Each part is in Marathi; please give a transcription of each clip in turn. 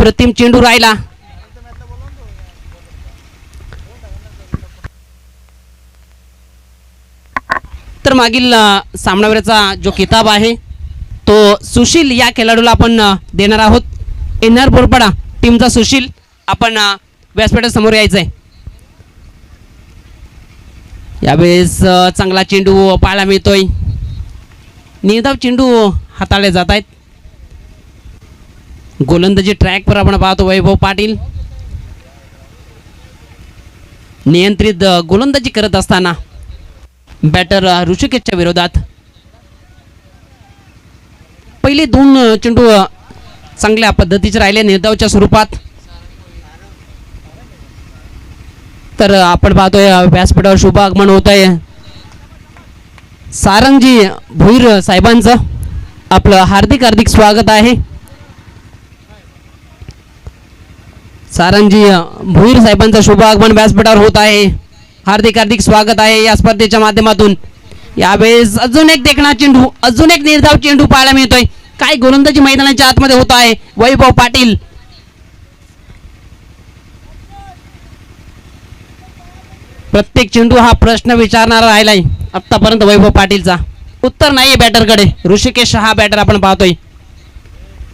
अप्रतिम चेंडू राहिला. तर मागील सामनावीराचा जो किताब आहे तो सुशील या खेळाडूला आपण देणार आहोत. एनआर बोरपाडा टीमचा सुशील आपण व्यासपीठासमोर यायचं आहे. यावेळेस चांगला चेंडू पाहायला मिळतोय. निर्धाव चेंडू हाताळले जात आहेत. गोलंदाजी ट्रॅकवर आपण पाहतो वैभव पाटील नियंत्रित गोलंदाजी करत असताना बॅटर ऋषिकेशच्या विरोधात पहिले दोन चेंडू चांगल्या पद्धतीचे राहिले निर्धावच्या स्वरूपात. तर आपण पाहतोय व्यासपीठावर शुभ आगमन होत आहे सारंगजी भोईर साहेबांचं. आपलं हार्दिक हार्दिक स्वागत आहे. सारंगजी भोईर साहेबांचं शुभ आगमन व्यासपीठावर होत आहे. हार्दिक हार्दिक स्वागत आहे या स्पर्धेच्या माध्यमातून. यावेळेस अजून एक देखणा चेंडू अजून एक निर्धाव चेंडू पाहायला मिळतोय. काय गोलंदाजी मैदानाच्या आतमध्ये होत आहे वैभव पाटील. प्रत्येक चेंडू हा प्रश्न विचारणारा राहिलाय आतापर्यंत वैभव पाटीलचा. उत्तर नाहीये बॅटरकडे. ऋषिकेश हा बॅटर आपण पाहतोय.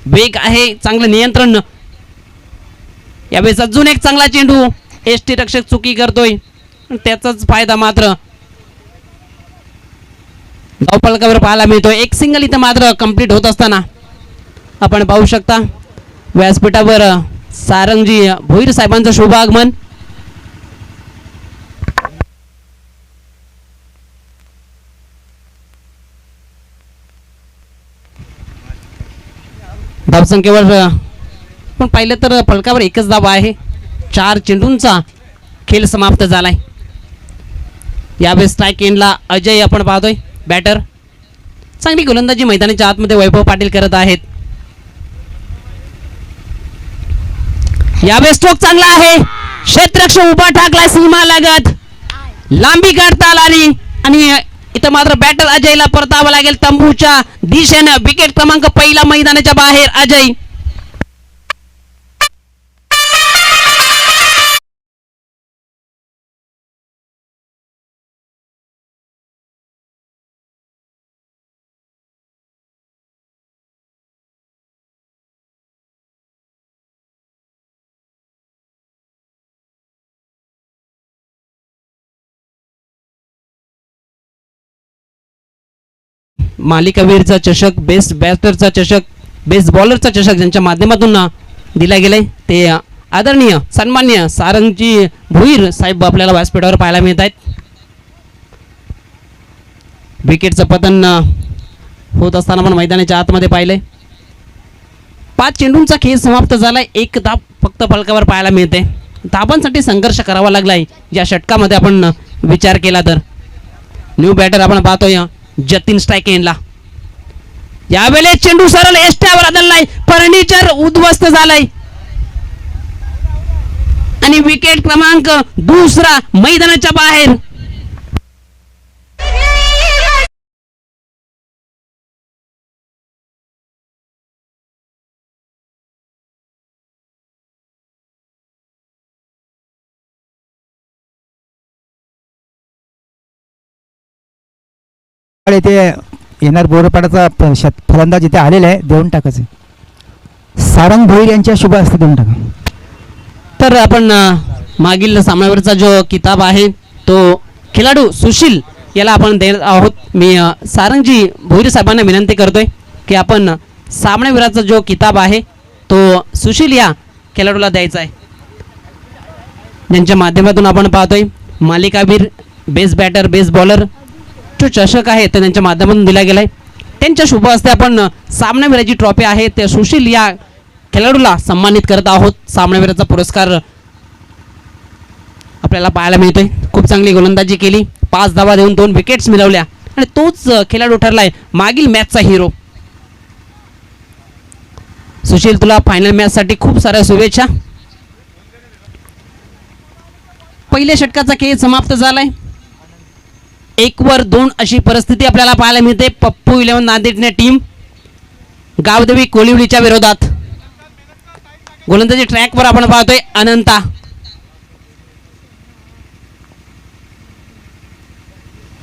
वेग आहे चांगलं नियंत्रण. यावेळेस अजून एक चांगला चेंडू एसटी रक्षक चुकी करतोय त्याचाच फायदा मात्र धावफलकावर पाहायला मिळतोय. एक सिंगल इथं मात्र कंप्लीट होत असताना आपण पाहू शकता व्यासपीठावर सारंगजी भोईर साहेबांचं शुभ आगमन. धावसंख्येवर पण पाहिलं तर फलकावर एकच धाव आहे. 4 चेंडूंचा खेळ समाप्त झालाय. यावेळेस स्ट्राईक एंडला अजय आपण पाहतोय बॅटर. चांगली गोलंदाजी मैदानाच्या आतमध्ये वैभव पाटील करत आहेत. यावेळेस स्ट्रोक चांगला आहे. क्षेत्ररक्षक उभा ठाकला सीमा लागत लांबी काढता आली आणि इथं मात्र बॅटर अजयला परतावं लागेल तंबूच्या दिशेने. विकेट क्रमांक पहिला मैदानाच्या बाहेर अजय. मालिकावीरचा चषक बेस्ट बॅटरचा चषक बेस्ट बॉलरचा चषक ज्यांच्या माध्यमातून दिला गेलाय ते आदरणीय सन्मान्य सारंगजी भोईर साहेब आपल्याला व्यासपीठावर पाहायला मिळत आहेत. विकेटचं पतन होत असताना पण मैदानाच्या आतमध्ये पाहिलंय. 5 चेंडूंचा खेळ समाप्त झालाय. एक धाव फक्त फलकावर पाहायला मिळते. धावांसाठी संघर्ष करावा लागलाय या षटकामध्ये आपण विचार केला तर. न्यू बॅटर आपण पाहतोय जतीन स्ट्राईक एंडला. यावेळेस चेंडू सरळ एस्ट्यावर आदळलाय. फर्निचर उद्ध्वस्त झालाय आणि विकेट क्रमांक दुसरा मैदानाच्या बाहेर. ते येणार बोरपाडाचा फलंदाज इथे आलेला आहे. देऊन टाकायचं सारंग भोईर यांच्या शुभ हस्ते देऊन टाका. तर आपण मागील सामन्यावरचा जो किताब आहे तो खेळाडू सुशील याला आपण देत आहोत. मी सारंगजी भोईर साहेबांना विनंती करतोय की आपण सामन्यावीराचा जो किताब आहे तो सुशील या खेळाडूला द्यायचा आहे. ज्यांच्या माध्यमातून आपण पाहतोय मालिकावीर बेस्ट बॅटर बेस्ट बॉलर जो चषक आहे तो त्यांच्या माध्यमातून दिला गेलाय. त्यांच्या शुभ हस्ते आपण सामनावीराची ट्रॉफी आहे ते सुशील या खेळाडूला सन्मानित करत आहोत. सामनावीराचा पुरस्कार आपल्याला पाहायला मिळतोय. खूप चांगली गोलंदाजी केली. 5 धावा देऊन 2 विकेट्स मिळवल्या आणि तोच खेळाडू ठरलाय मागील मॅचचा हिरो. सुशील तुला फायनल मॅच साठी खूप साऱ्या शुभेच्छा. पहिल्या षटकाचा खेळ समाप्त झालाय. 1वर 2 अशी परिस्थिती आपल्याला पाहायला मिळते. पप्पू 11 नांदेडने टीम गावदेवी कोलिवलीच्या विरोधात. गोलंदाजी ट्रॅकवर आपण पाहतोय अनंता.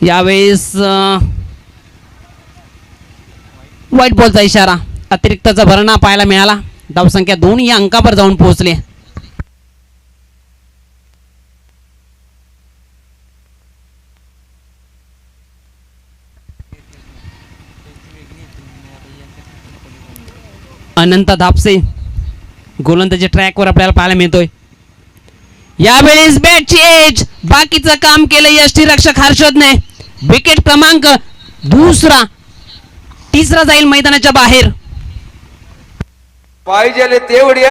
यावेळेस व्हाईट बॉलचा इशारा, अतिरिक्तचा भरणा पाहायला मिळाला. धावसंख्या 2 या अंकावर जाऊन पोहोचले. अनंत दापसे गोलंदाजी ट्रॅकवर आपल्याला पाहायला मिळतोय. यावेळेस बॅटची एज, बाकीचं काम केलं यष्टीरक्षक हर्षदने. विकेट क्रमांक तिसरा जाईल मैदानाच्या बाहेर. पाहिजे तेवढी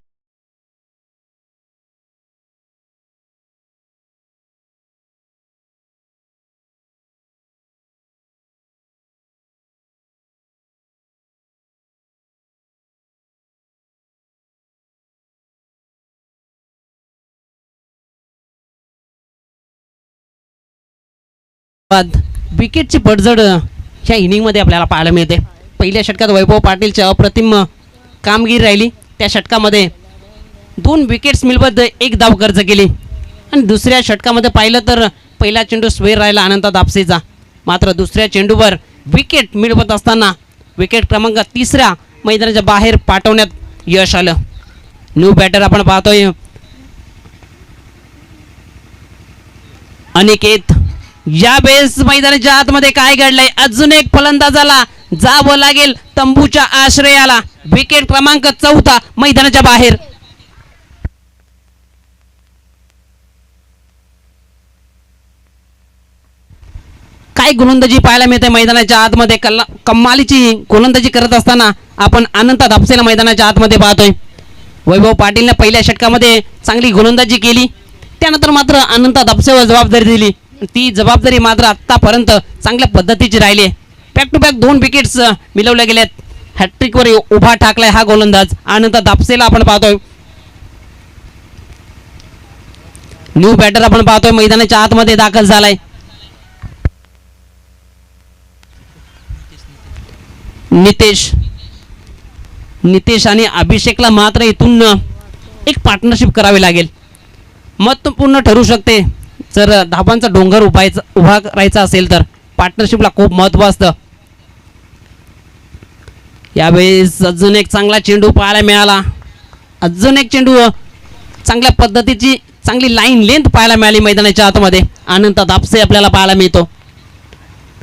विकेटची पडझड ह्या इनिंगमध्ये आपल्याला पाहायला मिळते. पहिल्या षटकात वैभव पाटीलची अप्रतिम कामगिरी राहिली. त्या षटकामध्ये 2 विकेट्स मिळवत 1 धाव खर्च केली. आणि दुसऱ्या षटकामध्ये पाहिलं तर पहिला चेंडू स्वेर राहिला अनंत दापसेचा. मात्र दुसऱ्या चेंडूवर विकेट मिळवत असताना विकेट क्रमांक 3 मैदानाच्या बाहेर पाठवण्यात यश आलं. न्यू बॅटर आपण पाहतोय अनिकेत. यावेळेस मैदानाच्या आतमध्ये काय घडलंय, अजून एक फलंदाजाला जावं लागेल तंबूच्या आश्रयाला. विकेट क्रमांक 4 मैदानाच्या बाहेर. काय गोलंदाजी पाहायला मिळते मैदानाच्या आतमध्ये. कमालीची गोलंदाजी करत असताना आपण अनंत दापसेला मैदानाच्या आतमध्ये पाहतोय. वैभव पाटीलने पहिल्या षटकामध्ये चांगली गोलंदाजी केली, त्यानंतर मात्र अनंत दापसेवर जबाबदारी दिली. ती जबाबदारी मात्र आतापर्यंत चांगल्या पद्धतीची राहिली. बॅक टू बॅक 2 विकेट्स मिळवल्या गेल्यात. हॅट्रिकवर उभा टाकलाय हा गोलंदाज अनंत दापसेला आपण पाहतोय. न्यू बॅटर आपण पाहतोय मैदानाच्या आतमध्ये दाखल झालाय. नितेश आणि अभिषेकला मात्र इथून एक पार्टनरशिप करावी लागेल. महत्त्वपूर्ण ठरू शकते. जर धाबांचा डोंगर उभा करायचा असेल तर पार्टनरशिपला खूप महत्त्व असतं. यावेळेस अजून एक चांगला चेंडू पाहायला मिळाला. अजून एक चेंडू चांगल्या पद्धतीची चांगली लाईन लेंथ पाहायला मिळाली मैदानाच्या आतमध्ये. अनंत दापसे आपल्याला पाहायला मिळतो.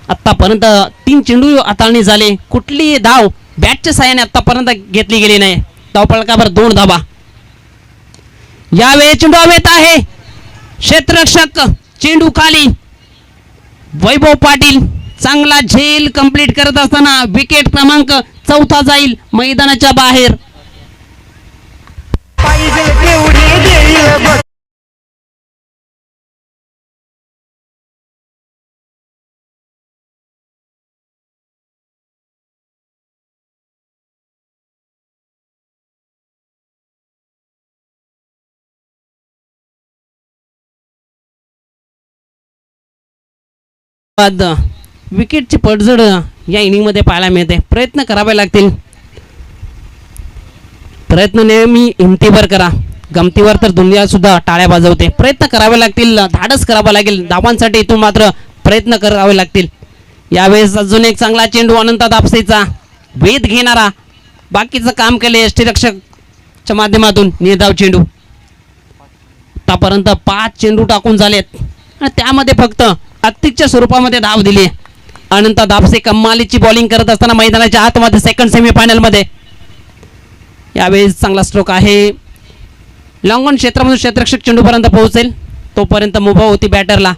आत्तापर्यंत 3 चेंडू हाताळणी झाले. कुठलीही धाव बॅटच्या साहाय्याने आत्तापर्यंत घेतली गेली नाही. धावफलकावर 2 धावा. यावेळी चेंडू हवेत आहे. क्षेत्ररक्षक चेंडू खाली. वैभव पाटील चांगला झेल कंप्लीट करत असताना विकेट क्रमांक 4 जाईल मैदानाच्या बाहेर. विकेटची पडझड या इनिंगमध्ये पाहायला मिळते. प्रयत्न करावे लागतील. प्रयत्न नेहमी हिमतीवर करा, गमतीवर तर दुनिया सुद्धा टाळ्या वाजवते. प्रयत्न करावे लागतील, धाडस करावं लागेल. धावांसाठी इथून मात्र प्रयत्न करावे लागतील. यावेळेस अजून एक चांगला चेंडू अनंत दापसेचा. वेध घेणारा, बाकीचं काम केले यष्टीरक्षकच्या माध्यमातून. निर्धाव चेंडू. आतापर्यंत 5 चेंडू टाकून झालेत आणि त्यामध्ये फक्त अतिरिक्तच्या स्वरूपामध्ये धाव दिली. अनंत दापसे कमालीची बॉलिंग करत असताना मैदानाच्या आतमध्ये सेकंड सेमीफायनलमध्ये. यावेळेस चांगला स्ट्रोक आहे. लॉंग ऑन क्षेत्रामधून क्षेत्ररक्षक चेंडूपर्यंत पोहोचेल तोपर्यंत मुभा होती बॅटरला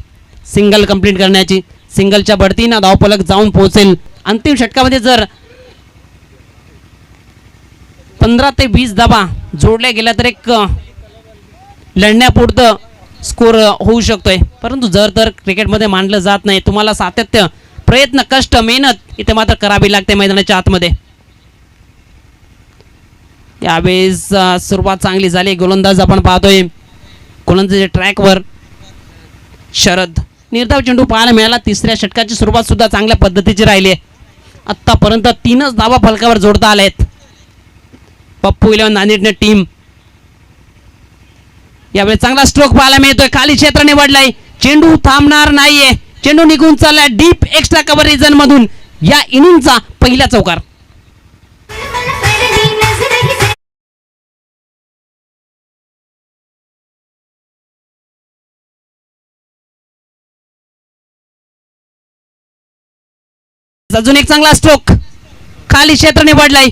सिंगल कंप्लीट करण्याची. सिंगलच्या बढतीनं धावफलक जाऊन पोहोचेल. अंतिम षटकामध्ये जर 15 ते 20 धावा जोडल्या गेल्या तर एक लढण्यापुरतं स्कोर होऊ शकतोय. परंतु जर तर क्रिकेटमध्ये मांडलं जात नाही. तुम्हाला सातत्य, प्रयत्न, कष्ट, मेहनत इथे मात्र करावी लागते मैदानाच्या आतमध्ये. यावेळेस सुरुवात चांगली झाली. गोलंदाज आपण पाहतोय गोलंदाजी ट्रॅकवर शरद. निर्धाव चेंडू पाहायला मिळाला. 3ऱ्या षटकाची सुरुवात सुद्धा चांगल्या पद्धतीची राहिली आहे. आत्तापर्यंत 3च धावा फलकावर जोडता आल्या आहेत. पप्पू 11 नांदेडने टीम यावेळी चांगला स्ट्रोक पाहायला मिळतोय, खाली क्षेत्र निवडलाय, चेंडू थांबणार नाहीये, चेंडू निघून चाललाय डीप एक्स्ट्रा कव्हर रिजन मधून. या इनिंगचा पहिला चौकार. अजून एक चांगला स्ट्रोक, खाली क्षेत्र निवडलाय,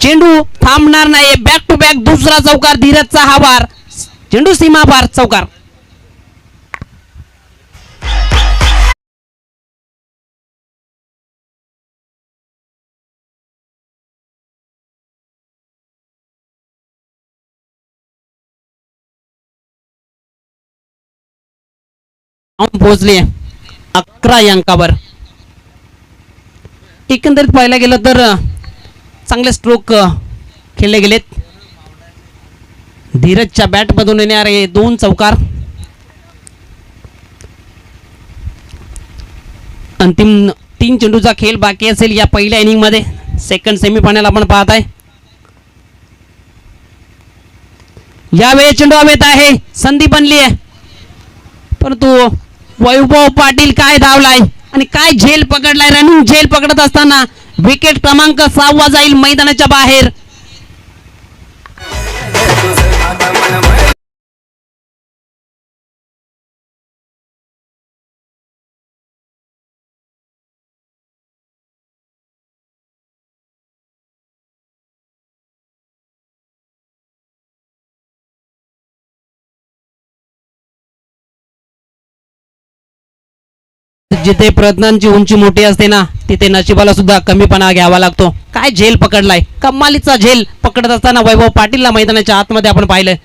चेंडू थांबणार नाही, बॅक टू बॅक दुसरा चौकार, धीरजचा हा वार, चेंडू सीमा पार, चौकार. पोहोचली 11 अंकावर. एकंदरीत पाहायला गेलं तर चांगले स्ट्रोक खेळले गेलेत. धीरजच्या बॅटमधून येणारे 2 चौकार. अंतिम 3 चेंडूचा खेळ बाकी असेल या पहिल्या इनिंग मध्ये. सेकंड सेमीफायनल आपण पाहत आहे. यावेळी चेंडू हवेत आहे, संधी बनली आहे, परंतु वैभव पाटील काय धावलाय आणि काय झेल पकडलाय. रनिंग झेल पकडत असताना विकेट क्रमांक 6 जाईल मैदानाच्या बाहेर. जिथे प्रयत्नांची उंची मोठी असते ना, तिथे नशिबाला सुद्धा कमीपणा घ्यावा लागतो. काय झेल पकडलाय, कमालीचा झेल पकडत असताना वैभव पाटीलला मैदानाच्या आतमध्ये आपण पाहिलं.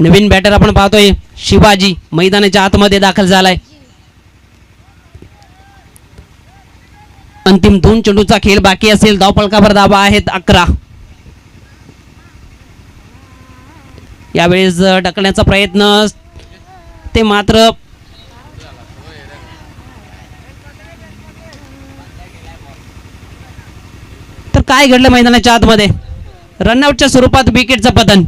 नवीन बॅटर आपण पाहतोय शिवाजी मैदानाच्या आतमध्ये दाखल झालाय. अंतिम 2 चेंडूचा खेळ बाकी असेल. धावफलकावर धावा आहेत 11. यावेळेस ढकलण्याचा प्रयत्न, ते मात्र तर काय घडलं मैदानाच्या आतमध्ये. रनआउटच्या स्वरूपात विकेटचं पतन.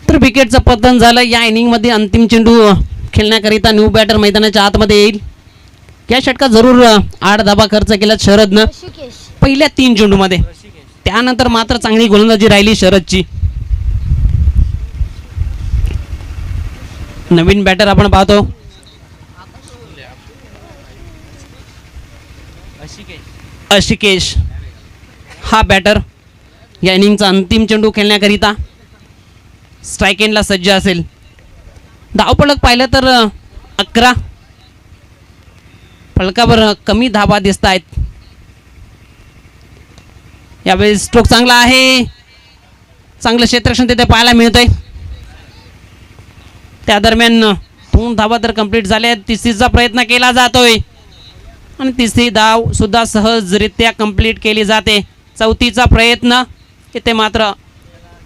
तर विकेटचं पतन झालं. या इनिंग मध्ये अंतिम चेंडू खेळण्याकरिता न्यू बॅटर मैदानाच्या आतमध्ये येईल. या षटकात जरूर 8 धाबा खर्च केला शरदनं पहिल्या 3 चेंडू मध्ये. त्यानंतर मात्र चांगली गोलंदाजी राहिली शरदची. नवीन बॅटर आपण पाहतो अशिकेश. हा बॅटर या इनिंगचा अंतिम चेंडू खेळण्याकरिता स्ट्राईक एंडला सज्ज असेल. धावफलक पाहिलं तर 11. फलकावर कमी धाबा दिसत आहेत. यावेळी स्ट्रोक चांगला आहे, चांगलं क्षेत्ररक्षण तिथे पाहायला मिळतंय. त्या दरम्यान 2 धावा तर कंप्लीट झाल्या. तिसरीचा प्रयत्न केला जातोय आणि तिसरी धाव सुद्धा सहजरित्या कंप्लीट केली जाते. चौथीचा प्रयत्न इथे मात्र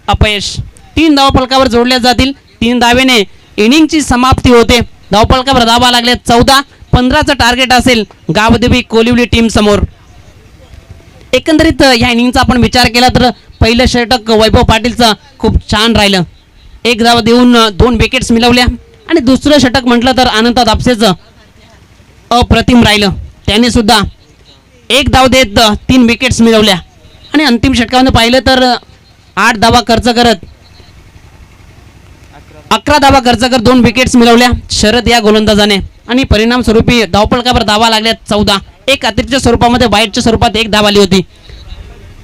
अपयश. 3 धावा फलकावर जोडल्या जातील. 3 धावेने इनिंगची समाप्ती होते. धावफलकावर धावा लागले 14. 15चं टार्गेट असेल गावदेवी कोलिवली टीम समोर. एकंदरीत या इनिंगचा आपण विचार केला तर पहिलं षटक वैभव पाटीलचं खूप छान राहिलं. 1 धाव देऊन 2 विकेट्स मिळवल्या आणि दुसरं षटक म्हटलं तर अनंत दापसेचं अप्रतिम राहिलं. त्याने सुद्धा 1 धाव देत 3 विकेट्स मिळवल्या आणि अंतिम षटकामध्ये पाहिलं तर 8 धावा खर्च करत 11 धावा खर्च करत 2 विकेट्स मिळवल्या शरद या गोलंदाजाने आणि परिणाम स्वरूपी धावफलकावर धावा लागल्या 14. एक अतिरिक्त स्वरूपामध्ये वाईटच्या स्वरूपात 1 धाव आली होती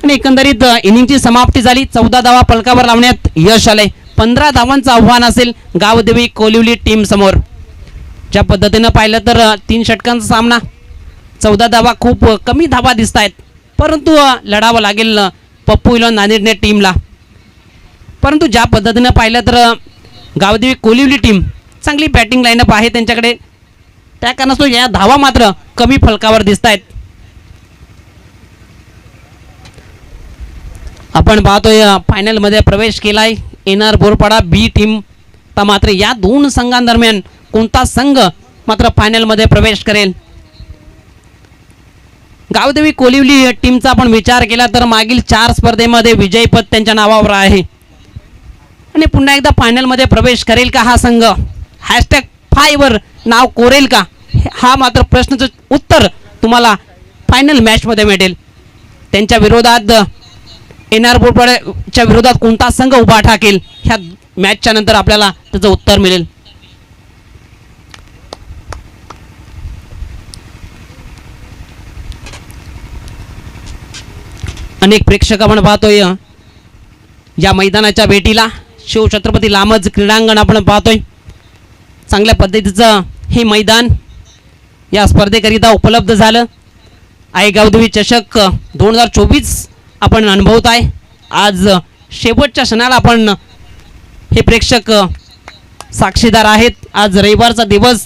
आणि एकंदरीत इनिंगची समाप्ती झाली. 14 धावा फलकावर लावण्यात यश आले. 15 धावांचं आव्हान असेल गावदेवी कोलिवली टीम समोर. ज्या पद्धतीनं पाहिलं तर 3 षटकांचा सामना, 14 धावा खूप कमी धावा दिसत आहेत, परंतु लढावं लागेल पप्पू इलन नांदेडने टीमला. परंतु ज्या पद्धतीनं पाहिलं तर गावदेवी कोलिवली टीम चांगली बॅटिंग लाईनअप आहे त्यांच्याकडे. त्या कारणास्तव या धावा मात्र कमी फलकावर दिसत आहेत. आपण पाहतोय फायनलमध्ये प्रवेश केलाय एनआर बोरपाडा बी टीम. मात्र या 2 संघांदरम्यान कोणता संघ मात्र फायनलमध्ये प्रवेश करेल. गावदेवी कोलिवली टीमचा आपण विचार केला तर मागील 4 स्पर्धेमध्ये विजयपद त्यांच्या नावावर आहे आणि पुन्हा एकदा फायनलमध्ये प्रवेश करेल का हा संघ, #5 वर नाव कोरेल का, हा मात्र प्रश्नाचं उत्तर तुम्हाला फायनल मॅचमध्ये मिळेल. त्यांच्या विरोधात एनआर बोरपाड्याच्या विरोधात कोणता संघ उभा ठाकेल ह्या मॅचच्या नंतर आपल्याला त्याचं उत्तर मिळेल. अनेक प्रेक्षक आपण पाहतोय या मैदानाच्या भेटीला. शिवछत्रपती लामज क्रीडांगण आपण पाहतोय. चांगल्या पद्धतीचं हे मैदान या स्पर्धेकरिता उपलब्ध झालं. आई गावदेवी चषक 2024 आपण अनुभवत आहे. आज शेवटच्या क्षणाला आपण हे प्रेक्षक साक्षीदार आहेत. आज रविवारचा दिवस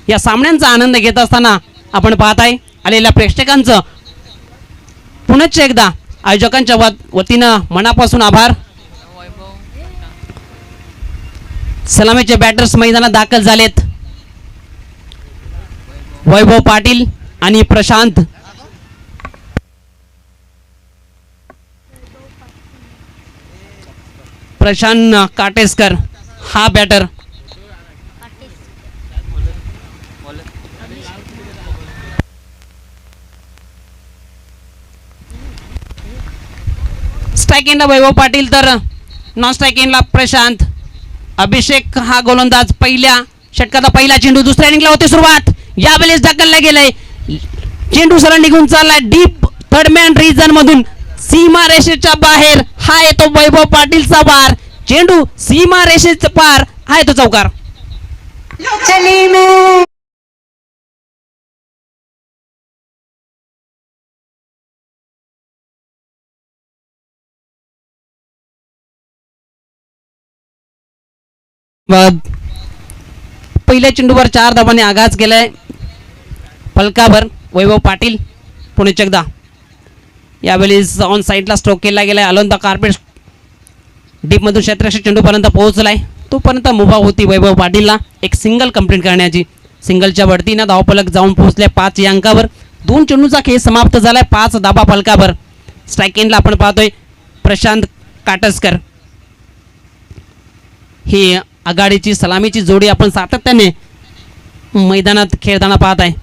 या सामन्यांचा आनंद घेत असताना आपण पाहत आहे. आलेल्या प्रेक्षकांचं पुनश्च एकदा आयोजकांच्या वतीनं मनापासून आभार. सलामीचे बॅटर्स मैदानात दाखल झालेत. वैभव पाटील आणि प्रशांत. प्रशांत काटेसकर हा बॅटर. स्ट्राईक एंडला वैभव पाटील तर नॉन स्ट्राईक एंडला प्रशांत. अभिषेक हा गोलंदाज. पहिल्या षटकाचा पहिला चेंडू. दुसऱ्या इनिंगला होते सुरुवात. यावेळेस ढकलला गेलाय. चेंडू सरळ निघून चाललाय डीप थर्ड मॅन रिजन मधून. सीमा रेषेच्या बाहेर हा येतो वैभव पाटीलचा वार. चेंडू सीमा रेषेच्या पार हा येतो चौकार. पहिल्या चेंडूवर 4 धावांनी आघात केलाय फलकावर वैभव पाटील. पुणे एकदा यावेळेस ऑन साईडला स्ट्रोक केला गेलाय. अलोन द कार्पेट डीपमधून क्षेत्ररक्षक चेंडूपर्यंत पोहोचलाय. तोपर्यंत मुभा होती वैभव पाटीलला एक सिंगल कंप्लीट करण्याची. सिंगलच्या वरतीनं धावफलक जाऊन पोहोचले 5 या अंकावर. 2 चेंडूचा खेळ समाप्त झालाय 5 धाबा फलकावर. स्ट्राईक एंडला आपण पाहतोय प्रशांत काटसकर. ही आघाडीची सलामीची जोडी आपण सातत्याने मैदानात खेळताना पाहत आहे.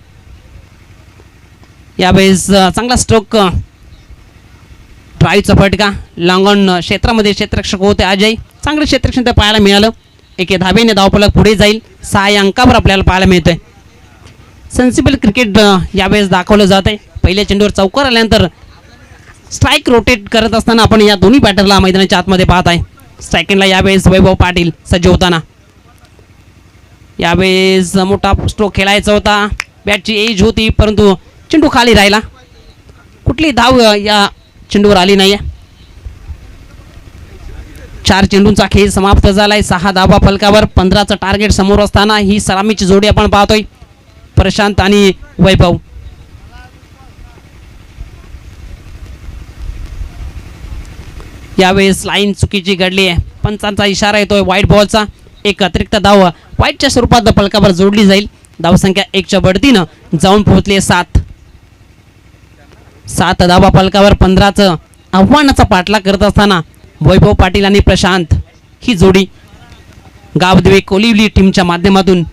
यावेळेस चांगला स्ट्रोक ड्राईव्हचा फटका. लॉंग ऑन क्षेत्रामध्ये क्षेत्ररक्षक होते अजय. चांगलं क्षेत्ररक्षण पाहायला मिळालं. 1 धावेने धावफलक पुढे जाईल. 6 या अंकावर आपल्याला पाहायला मिळतंय. सेन्सिबल क्रिकेट यावेळेस दाखवलं जात आहे. पहिल्या चेंडूवर चौकार आल्यानंतर स्ट्राईक रोटेट करत असताना आपण या दोन्ही बॅटरला मैदानाच्या आतमध्ये पाहत आहे. स्ट्रायकिंगला यावेळेस वैभव पाटील सज्ज होताना. यावेळेस मोठा स्ट्रोक खेळायचा होता. बॅटची एज होती परंतु चेंडू खाली राहिला. कुठली धाव या चेंडूवर आली नाही. 4 चेंडूंचा खेळ समाप्त झालाय. 6 धावा फलकावर. 15चं टार्गेट समोर असताना ही सलामीची जोडी आपण पाहतोय प्रशांत आणि वैभव. यावेळेस लाईन चुकीची घडली आहे. पंचांचा इशारा येतोय वाईट बॉलचा. एक अतिरिक्त धाव वाईटच्या स्वरूपात फलकावर जोडली जाईल. धावसंख्या 1च्या बढतीनं जाऊन पोहोचली 7 धावा फलकावर. 15चं आव्हानाचा पाठलाग करत असताना वैभव पाटील आणि प्रशांत ही जोडी गावदेवी कोलिवली टीमच्या माध्यमातून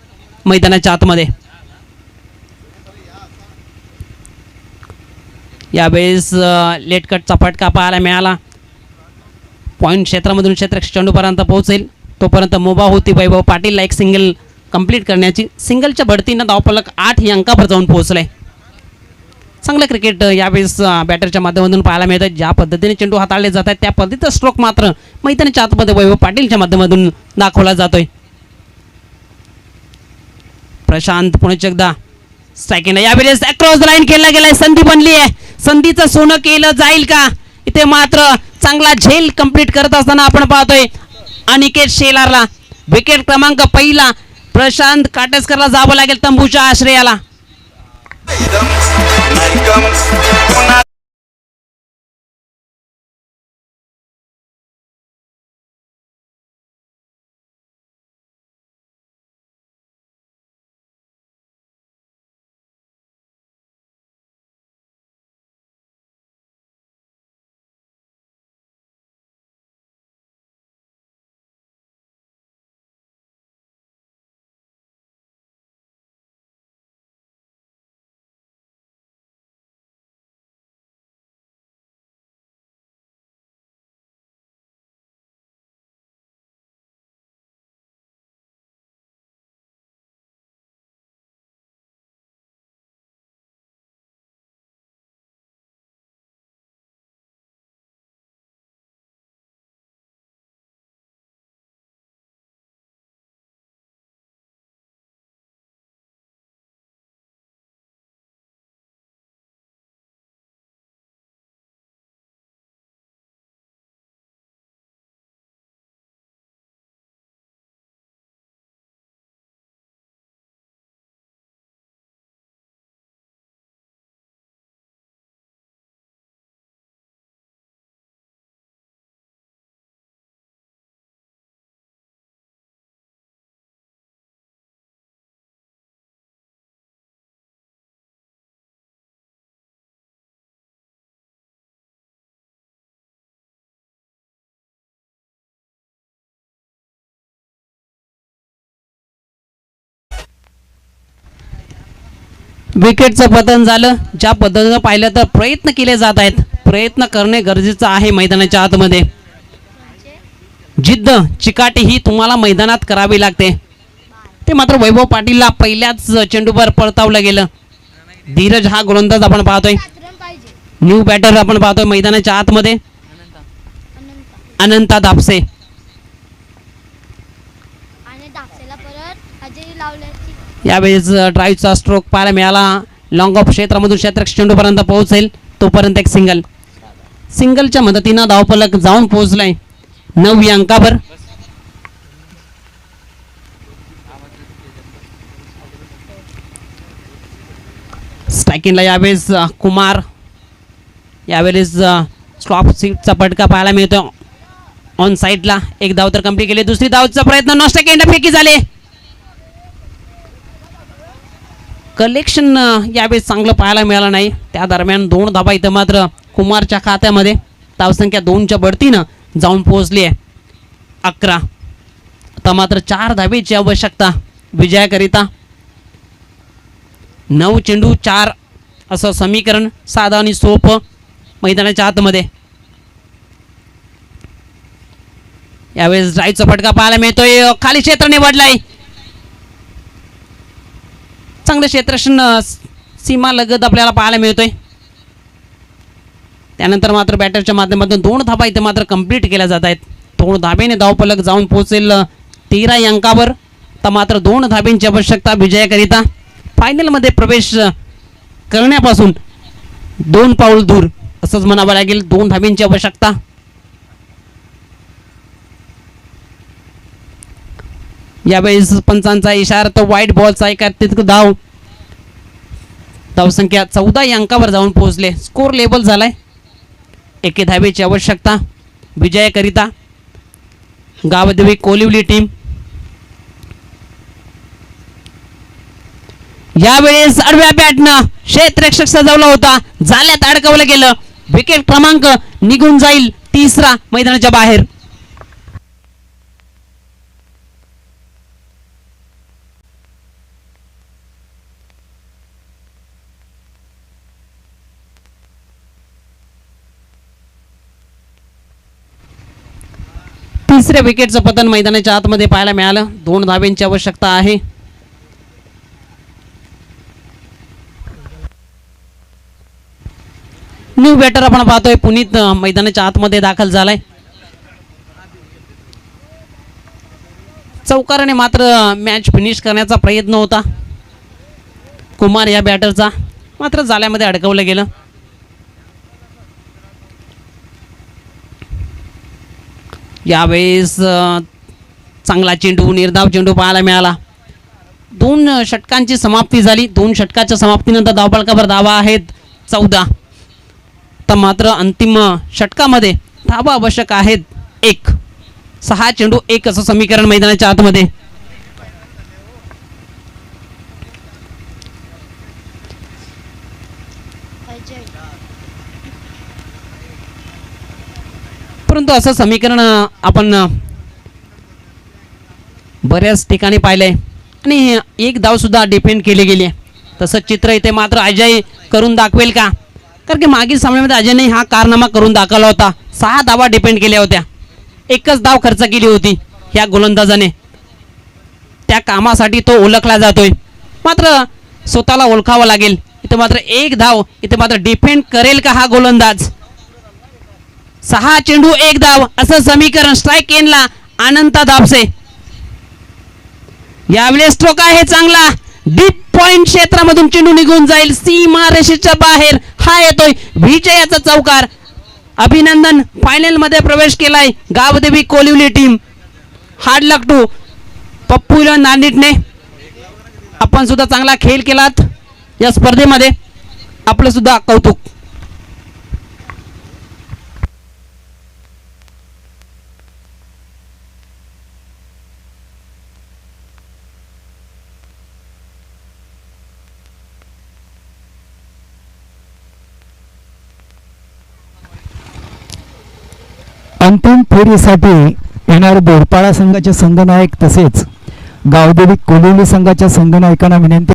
मैदानाच्या आतमध्ये. यावेळेस लेट कटचा फटका पाहायला मिळाला. पॉईंट क्षेत्रामधून क्षेत्ररक्षक चेंडूपर्यंत पोहोचेल तोपर्यंत मुभा होती वैभव पाटीलला एक सिंगल कंप्लीट करण्याची. सिंगलच्या बढतीनं धावफलक 8 या अंकावर जाऊन पोहोचलाय. चांगलं क्रिकेट यावेळेस बॅटरच्या माध्यमातून पाहायला मिळतं. ज्या पद्धतीने चेंडू हाताळले जात आहेत त्या पद्धतीचा स्ट्रोक मात्र मैदानाच्या आतमध्ये वैभव पाटीलच्या माध्यमातून दाखवला जातोय. प्रशांत पुणे एकदा स्ट्रायकिंग. यावेळेस अक्रॉस द लाईन केला गेलाय. संधी बनली आहे. संधीचं सोनं केलं जाईल का. इथे मात्र चांगला झेल कंप्लीट करत असताना आपण पाहतोय अनिकेत शेलारला विकेट क्रमांक पहिला. प्रशांत काटेसकरला जावं लागेल तंबूच्या आश्रयाला. विकेटचं पतन झालं. ज्या पद्धतीनं पाहिलं तर प्रयत्न केले जात आहेत. प्रयत्न करणे गरजेचं आहे मैदानाच्या आतमध्ये. जिद्द चिकाटी ही तुम्हाला मैदानात करावी लागते. ते मात्र वैभव पाटीलला पहिल्याच चेंडूवर परतावलं गेलं. धीरज हा गोलंदाज आपण पाहतोय. न्यू बॅटर आपण पाहतोय मैदानाच्या आतमध्ये. अनंता दापसे. यावेळेस ड्राईव्हचा स्ट्रोक पाहायला मिळाला. लॉंग ऑफ क्षेत्रामधून क्षेत्ररक्षक चेंडूपर्यंत पोहोचेल तोपर्यंत एक सिंगलच्या मदतीनं धावफलक जाऊन पोहोचलाय 9 अंकावर. स्ट्रायकिंगला यावेळेस कुमार. यावेळेस स्टॉप सीटचा फटका पाहायला मिळतो ऑन साईडला. एक धाव तर कंप्लीट केली. दुसरी धावचा प्रयत्न नॉन स्ट्राइक फेकी झाले. कलेक्शन यावेळेस चांगलं पाहायला मिळालं नाही. त्या दरम्यान 2 धावा इथं मात्र कुमारच्या खात्यामध्ये. धावसंख्या 2च्या बढतीनं जाऊन पोहोचली आहे 11. आता मात्र 4 धावेची आवश्यकता विजयाकरिता. 9 चेंडू 4 असं समीकरण साधं आणि सोपं मैदानाच्या आतमध्ये. यावेळेस ड्राईव्हचा फटका पाहायला मिळतोय. खाली क्षेत्र निवडलाय. चांगलं क्षेत्ररक्षण सीमा लगत आपल्याला पाहायला मिळतोय. त्यानंतर मात्र बॅटरच्या माध्यमातून 2 धाबा इथे मात्र कंप्लीट केल्या जात आहेत. 2 धाब्याने धावफलक जाऊन पोहोचेल 13 अंकावर. तर मात्र 2 धाब्यांची आवश्यकता विजयाकरिता. फायनलमध्ये प्रवेश करण्यापासून 2 पाऊल दूर असंच म्हणावं लागेल. 2 धाब्यांची आवश्यकता. यावेळेस पंचांचा इशारा तर वाईट बॉलचा एकात्मिक धाव. धावसंख्या 14 अंकावर जाऊन पोहोचले. स्कोर लेबल झालाय. 1 धावेची आवश्यकता विजयाकरिता. गावदेवी कोलिवली टीम. यावेळेस आडव्या बॅटनं क्षेत्ररक्षक सजवला होता. जाल्यात अडकवलं गेलं. विकेट क्रमांक निघून जाईल 3रा मैदानाच्या बाहेर. तिसऱ्या विकेटचं पतन मैदानाच्या आतमध्ये पाहायला मिळालं. 2 धाब्यांची आवश्यकता आहे. न्यू बॅटर आपण पाहतोय पुनीत मैदानाच्या आतमध्ये दाखल झालाय. चौकाराने मात्र मॅच फिनिश करण्याचा प्रयत्न होता कुमार या बॅटरचा, मात्र जाल्यामध्ये अडकवलं गेलं. यावेळेस चांगला चेंडू निर्धाव चेंडू पाहायला मिळाला. 2 षटकांची समाप्ती झाली. 2 षटकाच्या समाप्तीनंतर धावफलकावर धावा आहेत 14. तर मात्र अंतिम षटकामध्ये धावा आवश्यक आहेत 1. 6 चेंडू 1 असं समीकरण मैदानाच्या आतमध्ये. परंतु असं समीकरण आपण बऱ्याच ठिकाणी पाहिलंय आणि 1 धाव सुद्धा डिफेंड केली गेली. तसं चित्र इथे मात्र अजय करून दाखवेल का? कारण की मागील सामन्यामध्ये अजयने हा कारनामा करून दाखवला होता. 6 धावा डिपेंड केल्या होत्या. 1च धाव खर्च केली होती ह्या गोलंदाजाने. त्या कामासाठी तो ओळखला जातोय. मात्र स्वतःला ओळखावं लागेल. इथे मात्र 1 धाव इथे मात्र डिफेंड करेल का हा गोलंदाज? 6 चेंडू 1 धाव असं समीकरण. स्ट्राईक एनला अनंता दापसे. यावेळेस स्ट्रोक आहे चांगला. डीप पॉइंट क्षेत्रामधून चेंडू निघून जाईल सीमा रेषेच्या बाहेर. हा येतोय विजयाचा चौकार. अभिनंदन. फायनल मध्ये प्रवेश केलाय Gavdevi Kolivali team. Hard luck to Pappu नांदिटने. आपण सुद्धा चांगला खेळ केलात या स्पर्धेमध्ये. आपलं सुद्धा कौतुक. अंतिम फेरीसाठी येणारे बोरपाडा संघाचे संघनायक तसेच गावदेवी कोलिवली संघाच्या संघनायकांना विनंती